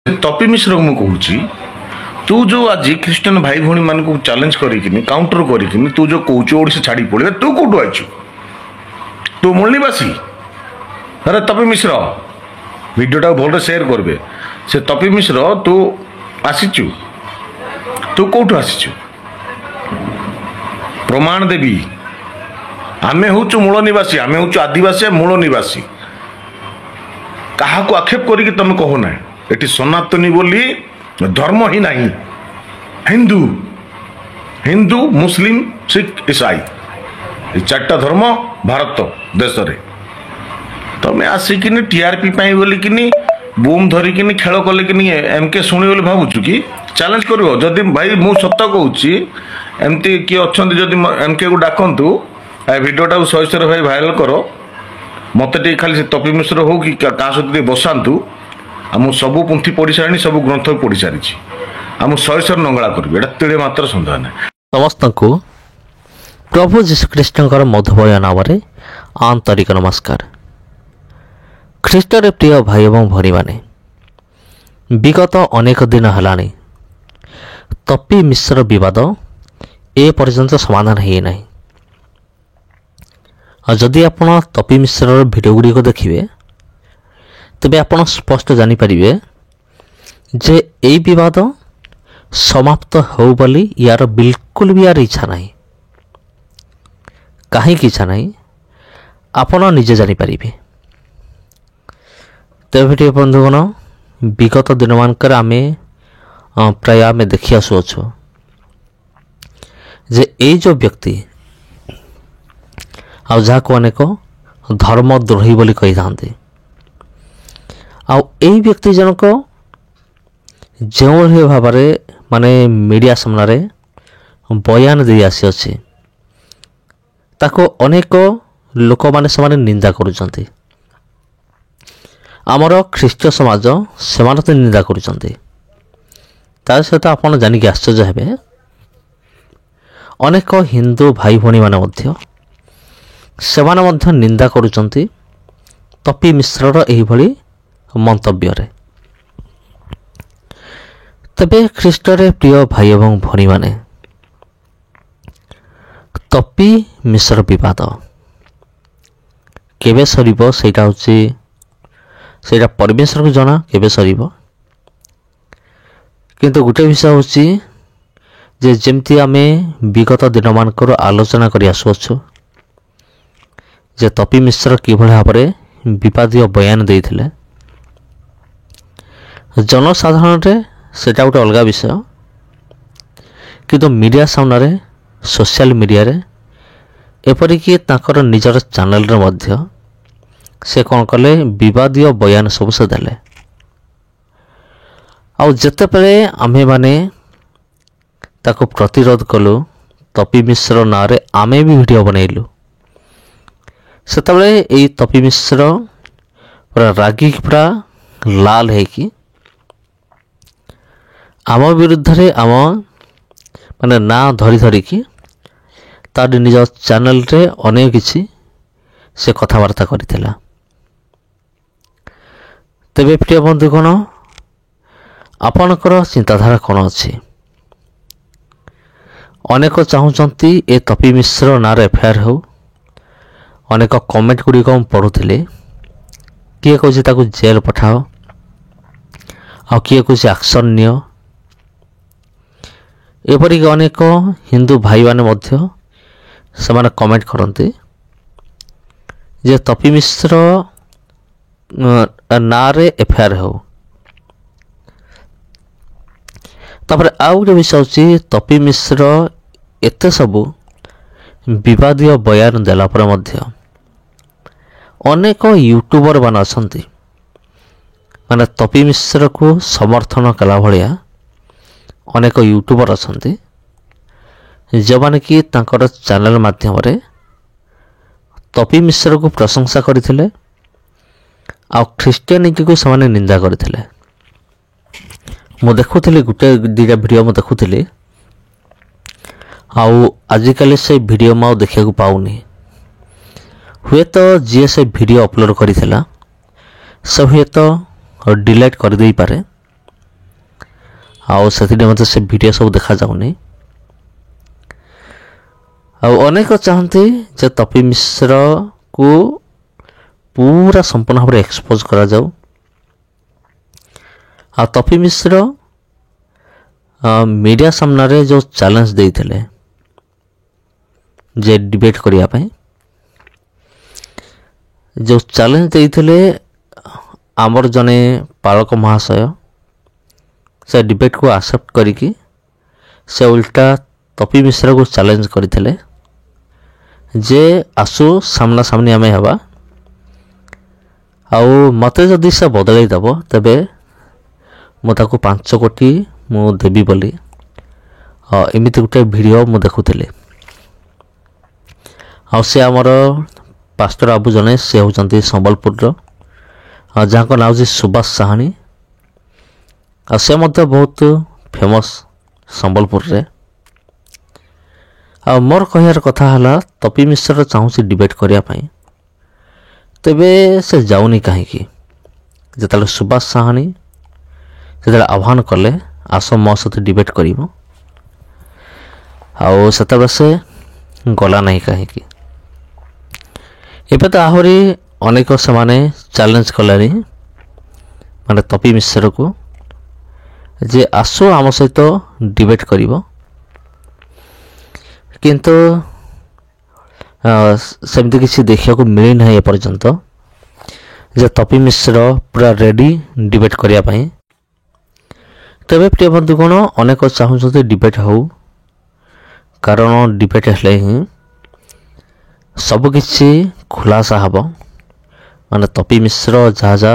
तपी मिश्र को कहूँ तू जो आज ख्रीस्टान भाई भौणी मान को चैलेंज करिकिनी काउंटर करिकिनी तू जो कहूँ ओडिशा छाड़ी पड़े तू कौटू आइचु तू मूल निवासी अरे तपी मिश्र भिडियोटा भल सेयार करबे से तपी मिश्र तू आसीचु तू कौटू आसीचु प्रमाण देवी आमे होचु मूल निवासी आमे होचु आदिवासी मूल निवासी काहाको आक्षेप करिक तुम कहो ना एटी सनातनी बोली धर्म ही नहीं हिंदू हिंदू मुस्लिम सिख ईसाई ये चार्टा धर्म भारत देश रे तमें आसिकिनी टीआरपी पाई बोलिकिनी बूम धरिकिनी खेल कले एमके शुणी बोली भावुचु कि चैलेंज करिवो जदि भाई मु सत कहूची एमती किए अच्छा जदि एमके को डाकतु भिडियोटा शहे शहे भाई भाइराल करो मत खाली तपी मिश्र हो कि क्या सहित बसातु आम सबू पुंथी पढ़ी सारी सब ग्रंथ पढ़ी सारी आम शहे शहे नंगला करी तेरे मात्र सन्देह ना समस्त को प्रभु जीशुख्रीष्ण मधुबय नाम आंतरिक नमस्कार। ख्रीष्टर प्रिय भाई एवं भणी माने विगत अनेक दिन है तपी मिश्र विवाद ए पर्यंत समाधान है ना। जदि आपण तपी मिश्र भिडियो गुड़िक देखिए तेबे आपण स्पष्ट जानीपारे जे यही विवाद समाप्त हो बोली यार बिल्कुल भी यार इच्छा नहीं। कहीं इच्छा नहीं आपण निजे जानीपारे। तेरे बंधुगण विगत दिन मानकर आमे प्राय आमे देखी आसुअछु जे ए जो व्यक्ति आ जहाँ अनेक धर्मद्रोही बोली कही था आई व्यक्ति जनक जो भाव माने मीडिया सामने बयान दे आसी ताको अनेक लोक माने समाने निंदा करुचंती। आमर ख्रीष्ट समाज से तो निंदा करुचंती। तार सहित आपन जानिक आश्चर्य हेबे अनेक हिंदू भाई भणी माने मध्य सेमाने मध्य निंदा करुचंती तपी मिश्रर एही भली मंतव्य रे। तबे ख्रीष्टरे प्रिय भाई एवं भणी माने तपी मिश्र विवाद केबे सरीबो सेटा होची सेटा परमेश्वर को जाना केबे सरीबो। किंतु गोटे विषय होची जे जेमती आमे विगत दिन मानकर आलोचना करि आसुछु जे तपी मिश्र किभଳି भाବରେ विवादीय बयान देइथिले जनसाधारण रे सेटा गोटे अलग विषय किंतु मीडिया सामने सोशल मीडिया रे एपरिकी ताकर निजर चैनल रे मध्य से कौन कले विवादीय बयान सब से देले। आउ जते परे आमे माने ताको प्रतिरोध कलु तपी मिश्र ना रे आमे भी वीडियो बनैलु सेतबले एई तपी मिश्र पूरा रागी पूरा लाल है कि आम विरुद्ध रे आम माने ना धरी धरी कि तार निज चैनल रे अनेक किछि से कथबार्ता करिथिला। तेबे प्रिय बंधुगण आपणकर चिंताधारा कौन अच्छी अनेक चाहूँगी ए तपी मिश्र नार एफआईआर हो अनेक कमेंट गुड़िक पढ़ुले किए कहे ताकू जेल पठाओ आ किए कहे एक्शन नियो एपरिक अनेक हिंदू भाई माने मध्य समाने कमेंट करते जे तपी मिश्र नारे एफआईआर हो। तापर आउ गोटे विषय होची तपी मिश्र एते सबू विवादीय बयान देला पर मध्य अनेक यूट्यूबर मान अछंती माने तपी मिश्र को समर्थन कला भलिया अनेक यूट्यूबर अछंती जो माने कि तांकर चैनल माध्यम रे तपी मिश्र को प्रशंसा करथिले आ ख्रिस्टियानिटी को समाने निंदा करथिले। मु देखुଥିଲି गुटे दिटा वीडियो मु देखुଥିଲି आउ आजिकल से वीडियो मु देखिया को पाउनी हुए तो जी से वीडियो अपलोड करिथिला से हुए तो डिलीट कर देई पारे ଆଉ ସେଥିରେ ମଧ୍ୟ ସେ ଭିଡ଼ିଓ ସବୁ ଦେଖାଯାଉନି। ଆଉ ଅନେକ ଚାହାନ୍ତି ଯେ ତପି ମିଶ୍ରକୁ ପୁରା ସମ୍ପୂର୍ଣ୍ଣ ଭାବରେ ଏକ୍ସପୋଜ କରାଯାଉ। ଆଉ ତପି ମିଶ୍ର ମିଡ଼ିଆ ସାମ୍ନାରେ ଯେଉଁ ଚ୍ୟାଲେଞ୍ଜ ଦେଇଥିଲେ ଯେ ଡିବେଟ୍ କରିବା ପାଇଁ, ଯେଉଁ ଚ୍ୟାଲେଞ୍ଜ ଦେଇଥିଲେ ଆମର ଜଣେ ପାଳକ ମହାଶୟ ସେ ଡିବେଟ୍କୁ ଆକ୍ସେପ୍ଟ କରିକି ସେ ଉଲ୍ଟା ତପି ମିଶ୍ରକୁ ଚ୍ୟାଲେଞ୍ଜ କରିଥିଲେ ଯେ ଆସୁ ସାମ୍ନାସାମ୍ନି ଆମେ ହେବା, ଆଉ ମୋତେ ଯଦି ସେ ବଦଳାଇ ଦେବ ତେବେ ମୁଁ ତାକୁ 5 କୋଟି ମୁଁ ଦେବି ବୋଲି ଏମିତି ଗୋଟେ ଭିଡ଼ିଓ ମୁଁ ଦେଖୁଥିଲି। ଆଉ ସେ ଆମର ପାଷ୍ଟର ବାବୁ ଜଣେ, ସେ ହେଉଛନ୍ତି ସମ୍ବଲପୁରର, ଯାହାଙ୍କ ନାଁ ହେଉଛି ସୁବାସ ସାହାଣୀ। ଆଉ ସେ ମଧ୍ୟ ବହୁତ ଫେମସ୍ ସମ୍ବଲପୁରରେ। ଆଉ ମୋର କହିବାର କଥା ହେଲା ତପି ମିଶ୍ର ଚାହୁଁଛି ଡିବେଟ୍ କରିବା ପାଇଁ, ତେବେ ସେ ଯାଉନି କାହିଁକି? ଯେତେବେଳେ ସୁବାସ ସାହାଣୀ ଯେତେବେଳେ ଆହ୍ୱାନ କଲେ ଆସ ମୋ ସହିତ ଡିବେଟ୍ କରିବ, ଆଉ ସେତେବେଳେ ସେ ଗଲା ନାହିଁ କାହିଁକି? ଏବେ ତ ଆହୁରି ଅନେକ ସେମାନେ ଚ୍ୟାଲେଞ୍ଜ କଲେଣି ମାନେ ତପି ମିଶ୍ରକୁ ଯେ ଆସୁ ଆମ ସହିତ ଡିବେଟ୍ କରିବ, କିନ୍ତୁ ସେମିତି କିଛି ଦେଖିବାକୁ ମିଳିନାହିଁ ଏପର୍ଯ୍ୟନ୍ତ ଯେ ତପି ମିଶ୍ର ପୁରା ରେଡ଼ି ଡିବେଟ୍ କରିବା ପାଇଁ। ତେବେ ପ୍ରିୟ ବନ୍ଧୁଗଣ, ଅନେକ ଚାହୁଁଛନ୍ତି ଡିବେଟ୍ ହେଉ, କାରଣ ଡିବେଟ୍ ହେଲେ ହିଁ ସବୁକିଛି ଖୁଲାସା ହେବ। ମାନେ ତପି ମିଶ୍ର ଯାହା ଯାହା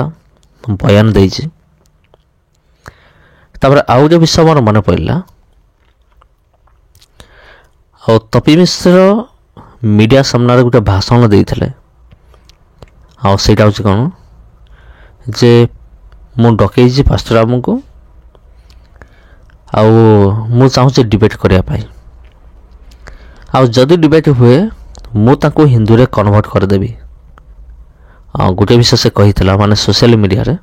ବୟାନ ଦେଇଛି। ତାପରେ ଆଉ ଗୋଟେ ବିଷୟ ମୋର ମନେ ପଡ଼ିଲା, ଆଉ ତପି ମିଶ୍ର ମିଡ଼ିଆ ସାମ୍ନାରେ ଗୋଟେ ଭାଷଣ ଦେଇଥିଲେ, ଆଉ ସେଇଟା ହେଉଛି କ'ଣ ଯେ ମୁଁ ଡକେଇଛି ପାଷ୍ଟର ବାବୁଙ୍କୁ, ଆଉ ମୁଁ ଚାହୁଁଛି ଡିବେଟ୍ କରିବା ପାଇଁ, ଆଉ ଯଦି ଡିବେଟ୍ ହୁଏ ମୁଁ ତାଙ୍କୁ ହିନ୍ଦୁରେ କନଭର୍ଟ କରିଦେବି। ଆଉ ଗୋଟେ ବିଷୟ ସେ କହିଥିଲା, ମାନେ ସୋସିଆଲ ମିଡ଼ିଆରେ,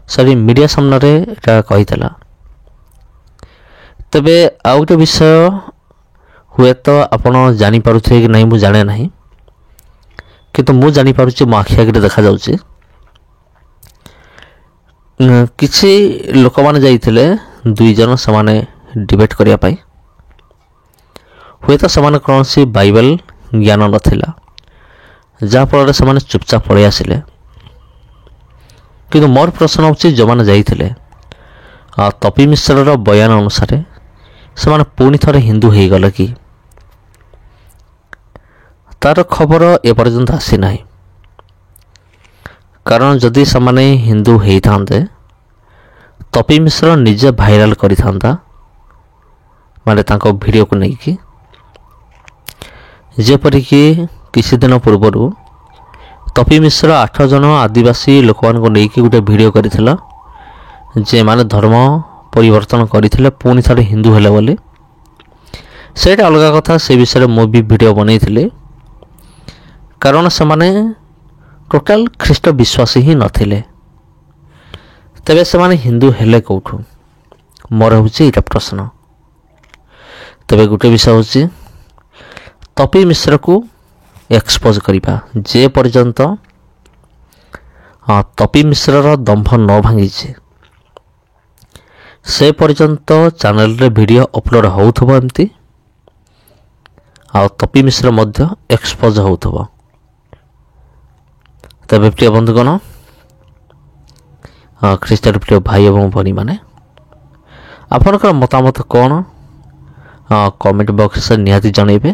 ସରି ମିଡ଼ିଆ ସାମ୍ନାରେ ଏଇଟା କହିଥିଲା। ତେବେ ଆଉ ଗୋଟେ ବିଷୟ ହୁଏତ ଆପଣ ଜାଣିପାରୁଥିବେ କି ନାହିଁ ମୁଁ ଜାଣେ ନାହିଁ, କିନ୍ତୁ ମୁଁ ଜାଣିପାରୁଛି, ମୋ ଆଖି ଆଗରେ ଦେଖାଯାଉଛି। କିଛି ଲୋକମାନେ ଯାଇଥିଲେ 2 ଜଣ, ସେମାନେ ଡିବେଟ୍ କରିବା ପାଇଁ। ହୁଏତ ସେମାନେ କୌଣସି ବାଇବେଲ ଜ୍ଞାନ ନଥିଲା, ଯାହାଫଳରେ ସେମାନେ ଚୁପଚାପ ପଳାଇ ଆସିଲେ। କିନ୍ତୁ ମୋର ପ୍ରଶ୍ନ ହେଉଛି, ଯେଉଁମାନେ ଯାଇଥିଲେ ତପି ମିଶ୍ରର ବୟାନ ଅନୁସାରେ ସେମାନେ ପୁଣି ଥରେ ହିନ୍ଦୁ ହୋଇଗଲେ କି? ତାର ଖବର ଏପର୍ଯ୍ୟନ୍ତ ଆସିନାହିଁ। କାରଣ ଯଦି ସେମାନେ ହିନ୍ଦୁ ହେଇଥାନ୍ତେ ତପି ମିଶ୍ର ନିଜେ ଭାଇରାଲ କରିଥାନ୍ତା, ମାନେ ତାଙ୍କ ଭିଡ଼ିଓକୁ ନେଇକି। ଯେପରିକି କିଛି ଦିନ ପୂର୍ବରୁ ତପି ମିଶ୍ର 8 ଜଣ ଆଦିବାସୀ ଲୋକମାନଙ୍କୁ ନେଇକି ଗୋଟେ ଭିଡ଼ିଓ କରିଥିଲା, ଯେମାନେ ଧର୍ମ ପରିବର୍ତ୍ତନ କରିଥିଲେ ପୁଣି ଥରେ ହିନ୍ଦୁ ହେଲେ ବୋଲି। ସେଇଟା ଅଲଗା କଥା, ସେ ବିଷୟରେ ମୁଁ ବି ଭିଡ଼ିଓ ବନେଇଥିଲି। କାରଣ ସେମାନେ ଟୋଟାଲ ଖ୍ରୀଷ୍ଟ ବିଶ୍ୱାସୀ ହିଁ ନଥିଲେ। ତେବେ ସେମାନେ ହିନ୍ଦୁ ହେଲେ କେଉଁଠୁ? ମୋର ହେଉଛି ଏଇଟା ପ୍ରଶ୍ନ। ତେବେ ଗୋଟେ ବିଷୟ ହେଉଛି ତପି ମିଶ୍ରକୁ ଏକ୍ସପୋଜ କରିବା। ଯେ ପର୍ଯ୍ୟନ୍ତ ତପି ମିଶ୍ରର ଦମ୍ଭ ନ ଭାଙ୍ଗିଛି ସେ ପର୍ଯ୍ୟନ୍ତ ଚ୍ୟାନେଲରେ ଭିଡ଼ିଓ ଅପଲୋଡ଼ ହେଉଥିବ ଏମିତି, ଆଉ ତପି ମିଶ୍ର ମଧ୍ୟ ଏକ୍ସପୋଜ ହେଉଥିବ। ତେବେ ପ୍ରିୟ ବନ୍ଧୁଗଣ, ଖ୍ରୀଷ୍ଟର ପ୍ରିୟ ଭାଇ ଏବଂ ଭଉଣୀମାନେ, ଆପଣଙ୍କର ମତାମତ କ'ଣ କମେଣ୍ଟ ବକ୍ସରେ ନିହାତି ଜଣାଇବେ।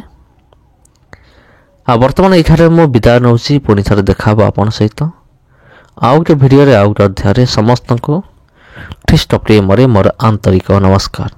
ଆଉ ବର୍ତ୍ତମାନ ଏଇଠାରେ ମୁଁ ବିଦାୟ ନେଉଛି, ପୁଣି ଥରେ ଦେଖା ହେବ ଆପଣଙ୍କ ସହିତ ଆଉ ଗୋଟେ ଭିଡ଼ିଓରେ, ଆଉ ଗୋଟେ ଅଧ୍ୟାୟରେ। ସମସ୍ତଙ୍କୁ ଖ୍ରୀଷ୍ଟ ପ୍ରେମରେ ମୋର ଆନ୍ତରିକ ନମସ୍କାର।